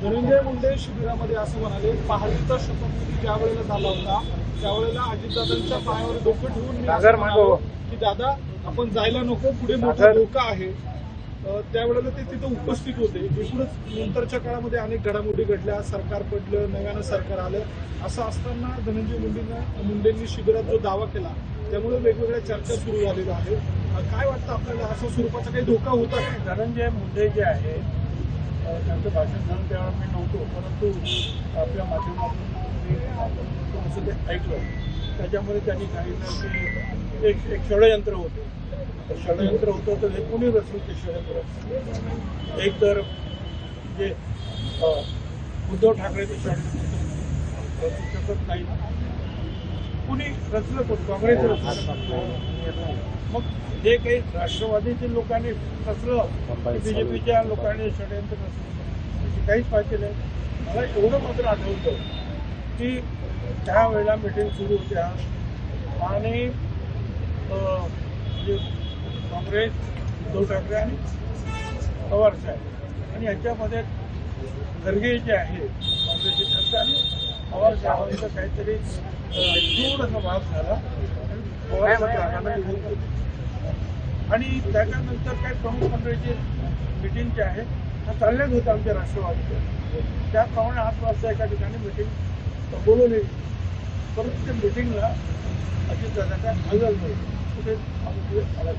धनंजय मुंडे शिबिरामध्ये असं म्हणाले, पहाडीचा शपथविधी ज्या वेळेला झाला होता त्यावेळेला अजितदादांच्या पायावर डोकं ठेवून मी असं म्हणालो की दादा आपण जायला नको, पुढे मोठा धोका आहे. त्यावेळेला ते तिथे उपस्थित होते. एकूणच नंतरच्या काळामध्ये अनेक घडामोडी घडल्या, सरकार पडलं, नव्यानं सरकार आलं. असं असताना धनंजय मुंडेंनी शिबिरात जो दावा केला त्यामुळे वेगवेगळ्या चर्चा सुरू झालेल्या आहेत. काय वाटतं आपल्याला, अशा स्वरूपाचा काही धोका होता का? धनंजय मुंडे जे आहे त्यांचं भाषण झालं त्यावेळेला मी नव्हतो, परंतु आपल्या माध्यमातून आपण असं ते ऐकलं. त्याच्यामध्ये त्यांनी सांगितलं की एक षडयंत्र होतं. षडयंत्र होतं तर हे कोणी रचलं ते षडयंत्र? एक तर जे उद्धव ठाकरे ते षडयंत्र रचू शकत नाही, कुणी रचलं पण काँग्रेस रचलं. मग जे काही राष्ट्रवादीच्या लोकांनी रचलं, बीजेपीच्या लोकांनी षडयंत्र रचलं, त्याची काहीच पाहिजे नाही. मला एवढं मात्र आठवतं की त्यावेळेला मिटिंग सुरू होत्या आणि काँग्रेस, उद्धव ठाकरे आणि पवार साहेब आणि याच्यामध्ये खरगे जे आहे काँग्रेसचे त्यांचा आणि पवार साहेबांचा काहीतरी थोडासा भाग झाला आणि पवार साहेबांना आणि त्याच्यानंतर काही प्रमुख मंडळीची मिटिंग जे आहे त्या चालल्याच होत्या आमच्या राष्ट्रवादीच्या. त्याप्रमाणे 8 वाजता एका ठिकाणी मिटिंग बोलवली, परंतु त्या मिटिंगला अजितदादांचा हजर नाही. कुठे आला.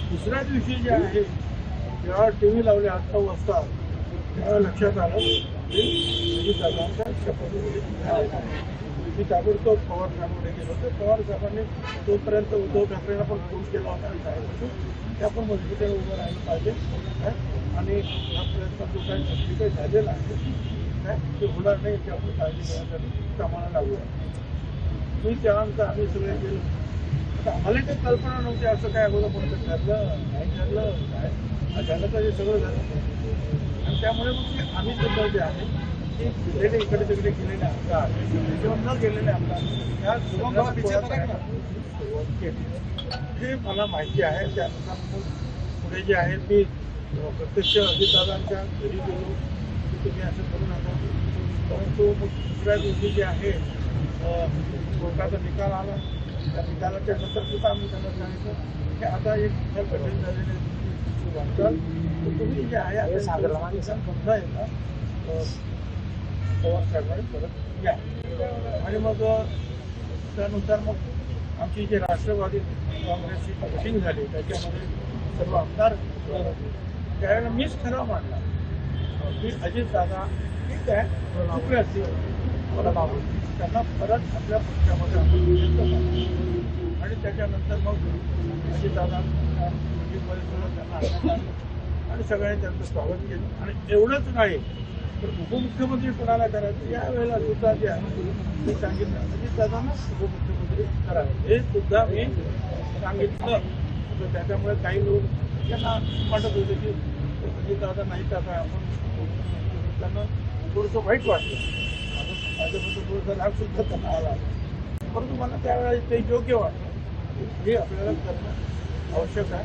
दुसऱ्या दिवशी जे आहे जेव्हा TV लावले 8 वाजता तेव्हा लक्षात आलं की अजितदादांचा शपथविधी मी ताबडतोब पवार साहेबांकडे गेलो होतो. पवार साहेबांनी तोपर्यंत उद्धव ठाकरेंना पण फोन केला होता आणि सांगितलं की आपण मजबूतीने उभं राहिलं पाहिजे आणि हा प्रयत्न जो काही नक्की झालेला आहे ते होणार नाही याची आपण काळजी घेण्यासाठी कामाला लागूया. मी त्यानंतर आम्ही सगळे गेलो. आता आम्हाला काही कल्पना नव्हती असं काय अगोदर कोणतं ठरलं नाही ठरलं काय झालं तर हे सगळं झालं आणि त्यामुळे मग आम्ही सुद्धा जे आहे की गेलेले इकडे तिकडे गेलेले आमदार किंवा न गेलेले आमदार हे मला माहिती आहे. त्यानुसार मग पुढे जे आहे मी प्रत्यक्ष अजितदादांच्या घरी गेलो की तुम्ही असं करू नका. परंतु मग दुसऱ्या दिवशी जे आहे कोर्टाचा निकाल आला. त्या निकालाच्या नंतर सुद्धा आम्ही त्यांना सांगितलं की आता एक कठीण झालेले वाटतात तर तुम्ही जे आहे बंद आहे ना पवार साहेबांनी परत या. आणि मग त्यानुसार मग आमची जे राष्ट्रवादी काँग्रेसची मिटिंग झाली त्याच्यामध्ये सर्व आमदार त्यावेळेला मीच ठराव मांडला की अजितदादा ठीक आहे चुकले असतील त्यांना परत आपल्या पक्षामध्ये आणि त्याच्यानंतर मग अजितदादांच्या मिटिंगमध्ये त्यांना आणण्यात आलं आणि सगळ्यांनी त्यांचं स्वागत केलं. आणि एवढंच नाही तर उपमुख्यमंत्री कोणाला करायचं यावेळेला सुद्धा जे आहे ते सांगितलं अजितदादांना उपमुख्यमंत्री करावं हे सुद्धा मी सांगितलं. तर त्याच्यामुळे काही लोक त्यांना वाटत होते की अजितदादा नाहीत आता आपण त्यांना थोडंसं वाईट वाटलं. माझ्याबद्दल थोडासा राग सुद्धा त्यांना आला, परंतु मला त्यावेळेला ते योग्य वाटलं. हे आपल्याला करणं आवश्यक आहे.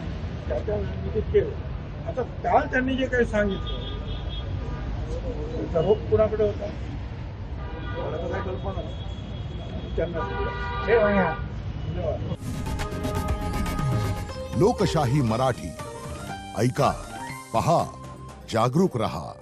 त्याच्या वेळी ते केलं. आता काल त्यांनी जे काही सांगितलं रोग कुणाकडे होता मला तर काही कल्पना त्यांना. लोकशाही मराठी ऐका, पहा, जागरूक रहा.